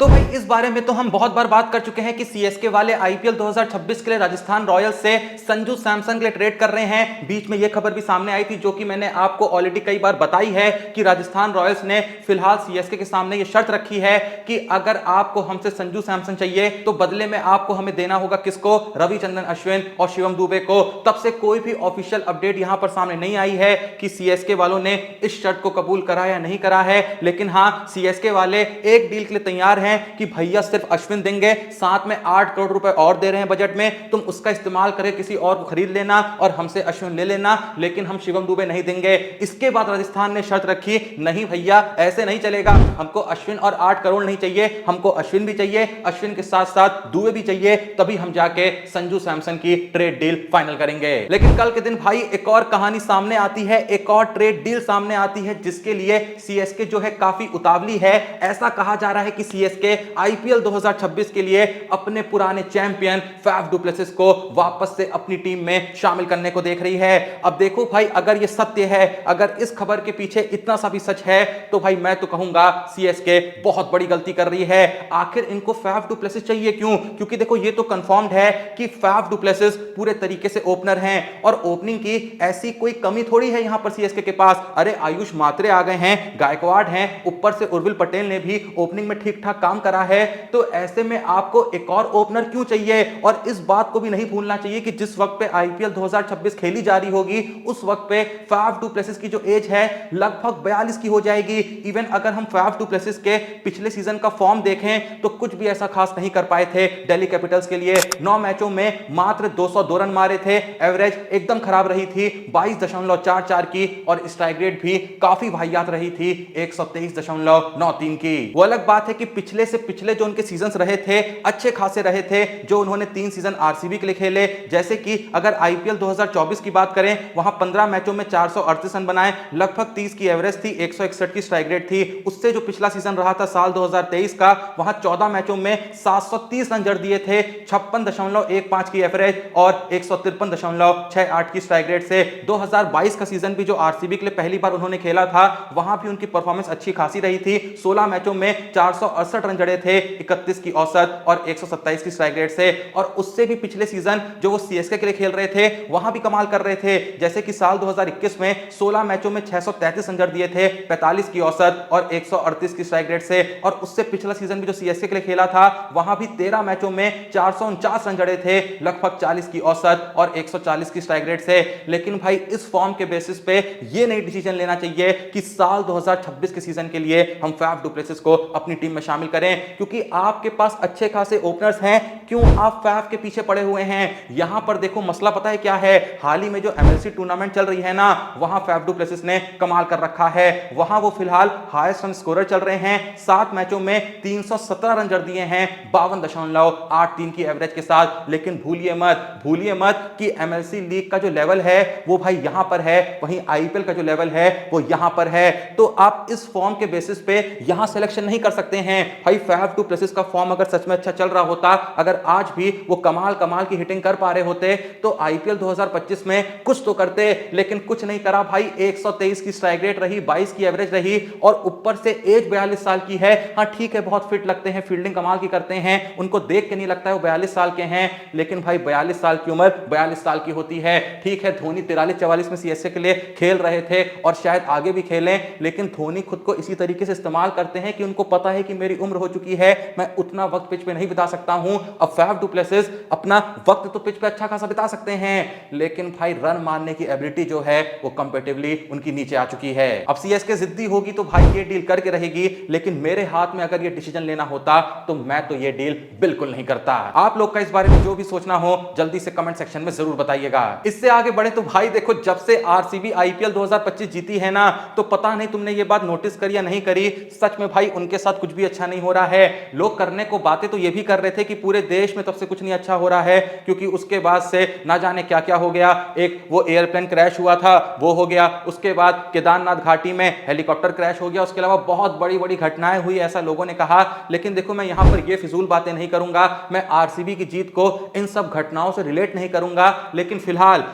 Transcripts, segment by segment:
तो भाई इस बारे में तो हम बहुत बार बात कर चुके हैं कि सीएसके वाले आईपीएल 2026 के लिए राजस्थान रॉयल्स से संजू सैमसन के लिए ट्रेड कर रहे हैं। बीच में यह खबर भी सामने आई थी जो कि मैंने आपको ऑलरेडी कई बार बताई है कि राजस्थान रॉयल्स ने फिलहाल सीएसके के सामने यह शर्त रखी है कि अगर आपको हमसे संजू सैमसन चाहिए तो बदले में आपको हमें देना होगा किसको, रविचंद्रन अश्विन और शिवम दुबे को। तब से कोई भी ऑफिशियल अपडेट यहां पर सामने नहीं आई है कि सीएसके वालों ने इस शर्त को कबूल करा या नहीं करा है, लेकिन हां सीएसके वाले एक डील के लिए तैयार हैं कि भैया सिर्फ अश्विन देंगे, साथ में 8 करोड़ रुपए और दे रहे हैं बजट में, तुम उसका इस्तेमाल करके किसी और को खरीद लेना और हमसे अश्विन ले लेना, लेकिन हम शिवम दुबे नहीं देंगे। इसके बाद राजस्थान ने शर्त रखी, नहीं भैया ऐसे नहीं चलेगा, हमको अश्विन और 8 करोड़ नहीं चाहिए, हमको अश्विन भी चाहिए, अश्विन के साथ साथ दुबे भी चाहिए, तभी हम जाके संजू सैमसन की ट्रेड डील फाइनल करेंगे। लेकिन कल के दिन भाई एक और कहानी सामने आती है, एक और ट्रेड डील सामने आती है जिसके लिए सीएसके जो है काफी उतावली है। ऐसा कहा जा रहा है कि सीएसके आईपीएल 2026 के लिए अपने पुराने चैंपियन फैफ डु प्लेसिस को वापस से अपनी टीम में शामिल करने को देख रही है। अब देखो भाई, अगर यह सत्य है, अगर इस खबर के पीछे इतना सा भी सच है तो भाई मैं तो कहूंगा सीएसके बहुत बड़ी गलती कर रही है। आखिर इनको फैफ डु प्लेसिस चाहिए क्यों? क्योंकि देखो ये तो कंफर्म्ड है कि फैफ डु प्लेसिस पूरे तरीके से ओपनर हैं और ओपनिंग की ऐसी कोई कमी थोड़ी है यहां पर सीएसके के पास। अरे आयुष मात्रे आ गए हैं, गायकवाड हैं, ऊपर से उर्विल पटेल ने भी ओपनिंग में ठीक ठाक काम करा है, तो ऐसे में आपको एक और ओपनर क्यों चाहिए? और इस बात को भी नहीं भूलना चाहिए कि जिस वक्त पे आईपीएल 2026 खेली जा रही होगी उस वक्त पे फैफ डु प्लेसिस की जो एज है लगभग 42 की हो जाएगी। इवन अगर हम फैफ डु प्लेसिस के पिछले सीजन का फॉर्म देखें तो कुछ भी ऐसा खास नहीं कर पाए थे दिल्ली कैपिटल्स के लिए। 9 मैचों में मात्र 202 रन मारे थे, एवरेज एकदम खराब रही थी 22.44 की, और स्ट्राइक रेट भी काफी वाहियात रही थी 123.93 की। वो अलग बात है कि पिछले से पिछले जो उनके सीजन्स रहे थे अच्छे खासे रहे थे, जो उन्होंने 3 सीजन आरसीबी के लिए खेले। जैसे कि अगर आईपीएल 2024 की बात करें, वहां 15 मैचों में 438 रन बनाए, लगभग 30 की एवरेज थी, 161 की स्ट्राइक रेट थी। उससे जो पिछला सीजन रहा था साल 2023 का, वहां 14 मैचों में 730 रन जड़ दिए थे, 56.15 की एवरेज और 153.68 की स्ट्राइक रेट से। 2022 का सीजन भी जो आरसीबी के लिए पहली बार उन्होंने खेला था, वहां भी उनकी परफॉर्मेंस अच्छी खासी रही थी। 16 मैचों में 468 रन जड़े थे, 31 की औसत और 127 की स्ट्राइक रेट से। और उससे भी पिछले सीजन जो वो सीएसके के लिए खेल रहे थे वहां भी कमाल कर रहे थे। जैसे कि साल 2021 में 16 मैचों में 633 रन जड़ दिए थे, 45 की औसत और 138 की स्ट्राइक रेट से। और उससे पिछला सीजन भी जो सीएसके के लिए खेला था, वहां भी 13 मैचों में 449 रन जड़े थे, लगभग 40 की औसत और 140 की स्ट्राइक रेट से। लेकिन भाई इस फॉर्म के बेसिस पे ये नहीं डिसीजन लेना चाहिए कि साल 2026 के सीजन के लिए हम फैफ डु प्लेसिस को अपनी टीम में शामिल करें, क्योंकि आपके पास अच्छे खासे ओपनर्स हैं, क्यों आप फैफ के पीछे पड़े हुए हैं? यहां पर देखो मसला पता है क्या है, हाल ही में जो एमएलसी टूर्नामेंट चल रही है ना, वहां फैफ डु प्लेसिस ने कमाल कर रखा है। वहां वो फिलहाल हाईएस्ट रन स्कोरर चल रहे हैं, 7 मैचों में 317 रन जड़ दिए हैं, 52.83 की एवरेज के साथ। लेकिन भूलिए मत कि एमएलसी लीग का जो लेवल है वो भाई यहां पर है, वहीं आईपीएल का जो लेवल है वो यहां पर है। तो आप इस फॉर्म के बेसिस पे यहां सिलेक्शन नहीं कर सकते हैं। भाई फैफ डु प्लेसिस का फॉर्म अगर सच में अच्छा चल रहा होता, अगर आज भी वो कमाल की हिटिंग कर पा रहे होते, तो आईपीएल 2025 में कुछ तो करते, लेकिन कुछ नहीं करा भाई। 123 की स्ट्राइक रेट रही, 22 की एवरेज रही, और ऊपर से एज 42 साल की है। हाँ ठीक है, बहुत फिट लगते हैं, फील्डिंग कमाल की करते हैं, उनको देख के नहीं लगता है वो 42 साल के हैं, लेकिन भाई 42 साल की उम्र 42 साल की होती है। ठीक है, धोनी 43-44 में सीएसके के लिए खेल रहे थे और शायद आगे भी खेलें, लेकिन धोनी खुद को इसी तरीके से इस्तेमाल करते हैं कि उनको पता है कि मेरी उम्र हो चुकी है, मैं उतना वक्त पिच पे नहीं बिता सकता हूं। अब फैफ डु प्लेसिस अपना वक्त तो पिच पे अच्छा खासा बिता सकते हैं, लेकिन भाई रन मारने की एबिलिटी जो है वो कंपैरेटिवली उनकी नीचे आ चुकी है। अब सीएसके जिद्दी होगी तो भाई ये डील करके रहेगी, लेकिन मेरे हाथ में अगर ये डिसीजन लेना होता तो मैं तो ये डील बिल्कुल नहीं करता। आप लोग का इस बारे में जो भी सोचना हो जल्दी से कमेंट सेक्शन में जरूर बताइएगा। इससे आगे बढ़े तो भाई देखो, जब से आरसीबी आईपीएल 2025 जीती है ना, तो पता नहीं तुमने ये बात नोटिस करी या नहीं करी, सच में भाई उनके साथ कुछ भी अच्छा नहीं हो रहा है। लोग करने को बातें तो ये भी कर रहे थे कि पूरे देश में तब से कुछ नहीं अच्छा हो रहा है, क्योंकि उसके बाद से ना जाने क्या क्या हो गया। एक वो एयरप्लेन क्रैश हुआ था, वो हो गया, उसके बाद केदारनाथ घाटी में हेलीकॉप्टर क्रैश हो गया, उसके अलावा बहुत बड़ी बड़ी घटनाएं हुई, ऐसा लोगों ने कहा। लेकिन देखो, मैं यहां पर ये फिजूल बातें नहीं करूंगा, मैं आरसीबी की जीत को इन सब घटनाओं से रिलेट नहीं करूंगा। लेकिन फिलहाल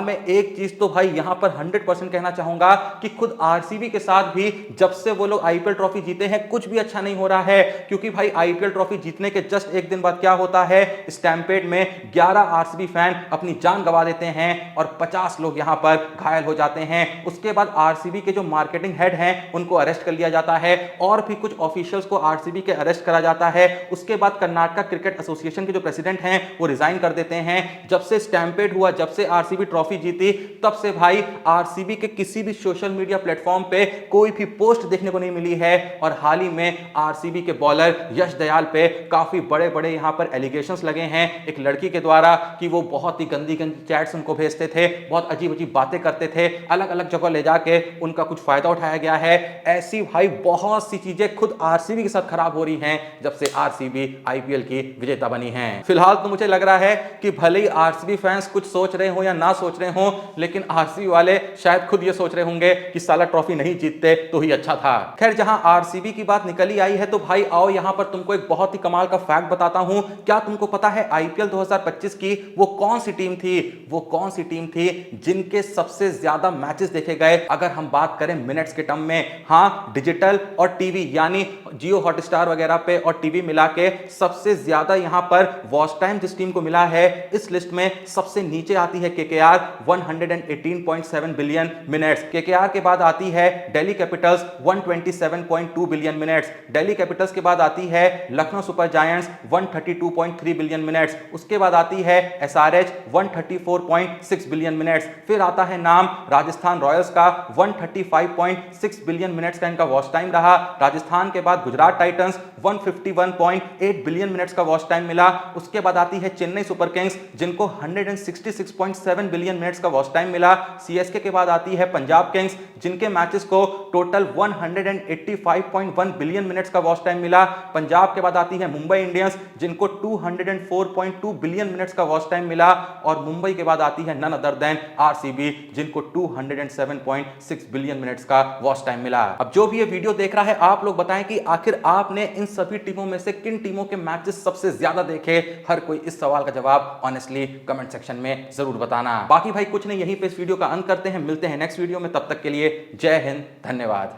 मैं एक चीज तो भाई यहां पर 100% कहना चाहूंगा कि खुद आरसीबी के साथ भी जब से वो लोग आईपीएल ट्रॉफी जीते हैं कुछ भी अच्छा नहीं हो रहा है, क्योंकि भाई आईपीएल ट्रॉफी जीतने के जस्ट एक दिन बाद क्या होता है, स्टैम्पेड में 11 आरसीबी फैन अपनी जान गंवा देते हैं और 50 लोग यहां पर घायल हो जाते हैं। उसके बाद आरसीबी के जो मार्केटिंग हेड हैं उनको अरेस्ट कर लिया जाता है और भी कुछ ऑफिशियल्स को आरसीबी के अरेस्ट करा जाता है। उसके बाद कर्नाटक क्रिकेट एसोसिएशन के जो प्रेसिडेंट हैं वो रिजाइन कर देते हैं। जब से स्टैम्पेड हुआ, जब से आरसीबी ट्रॉफी जीती, तब से भाई आरसीबी के किसी भी सोशल मीडिया प्लेटफॉर्म पे कोई भी पोस्ट देखने को नहीं मिली है। और हाल ही में आरसीबी के बॉलर यश दयाल पे काफी बड़े बड़े यहां पर एलिगेशंस लगे हैं एक लड़की के द्वारा कि वो बहुत ही गंदी गंदी चैट्स उनको भेजते थे, बहुत अजीब अजीब बातें करते थे, अलग अलग जगह ले जाके उनका कुछ फायदा उठाया गया है। ऐसी भाई बहुत सी चीजें खुद आरसीबी के साथ खराब हो रही हैं जब से आरसीबी आईपीएल की विजेता बनी है। फिलहाल तो मुझे लग रहा है कि भले ही आरसीबी फैंस कुछ सोच रहे हो या ना सोच रहे हो, लेकिन आरसीबी वाले शायद खुद ये सोच रहे होंगे कि साला ट्रॉफी नहीं जीतते तो ही अच्छा था। खैर, जहां आरसीबी की बात निकली आई है तो भाई आओ यहां पर तुमको एक बहुत ही कमाल का फैक्ट बताता हूं। क्या तुमको पता है आईपीएल 2025 की वो कौन सी टीम थी, वो कौन सी टीम थी जिनके सबसे ज्यादा मैचेस देखे गए, अगर हम बात करें मिनट्स के टर्म में? हाँ, डिजिटल और टीवी यानी जियो हॉटस्टार वगैरह पे और टीवी मिला के सबसे ज्यादा यहां पर वॉच टाइम जिस टीम को मिला है, इस लिस्ट में सबसे नीचे आती है केकेआर 118.7 बिलियन मिनट्स। केकेआर के बाद आती है Delhi Capitals 127.2 billion minutes. Delhi Capitals के बाद आती है Lucknow super giants 132.3 billion minutes. उसके बाद आती है एसआरएच 134.6 बिलियन मिनट्स। फिर आता है नाम राजस्थान रॉयल्स का 135.6 बिलियन मिनट्स का इनका वॉच टाइम रहा। राजस्थान के बाद गुजरात टाइटंस 151.8 बिलियन मिनट्स का वॉच टाइम मिला। उसके बाद आती है चेन्नई सुपर किंग्स जिनको 166.7 बिलियन मिनट्स का वॉच टाइम मिला। सीएसके के बाद आती है पंजाब किंग्स जिनके मैचेस को टोटल 185.1 बिलियन मिनट्स का वॉच टाइम मिला। पंजाब के बाद आती है मुंबई इंडियंस जिनको 204.2 बिलियन मिनट्स का वॉच टाइम मिला। और मुंबई के बाद आती है नन अदर देन आरसीबी जिनको 207.6 बिलियन मिनट्स का वॉच टाइम मिला। अब जो भी ये वीडियो देख रहा है, आप लोग बताएं कि आखिर आपने इन सभी टीमों में से किन टीमों के मैचेस सबसे ज्यादा देखे। हर कोई इस सवाल का जवाब ऑनेस्टली कमेंट सेक्शन में जरूर बताना। बाकी भाई कुछ नहीं, यहीं पे इस वीडियो का अंत करते हैं, मिलते हैं नेक्स्ट वीडियो में। तब तक के लिए जय हिंद, धन्यवाद।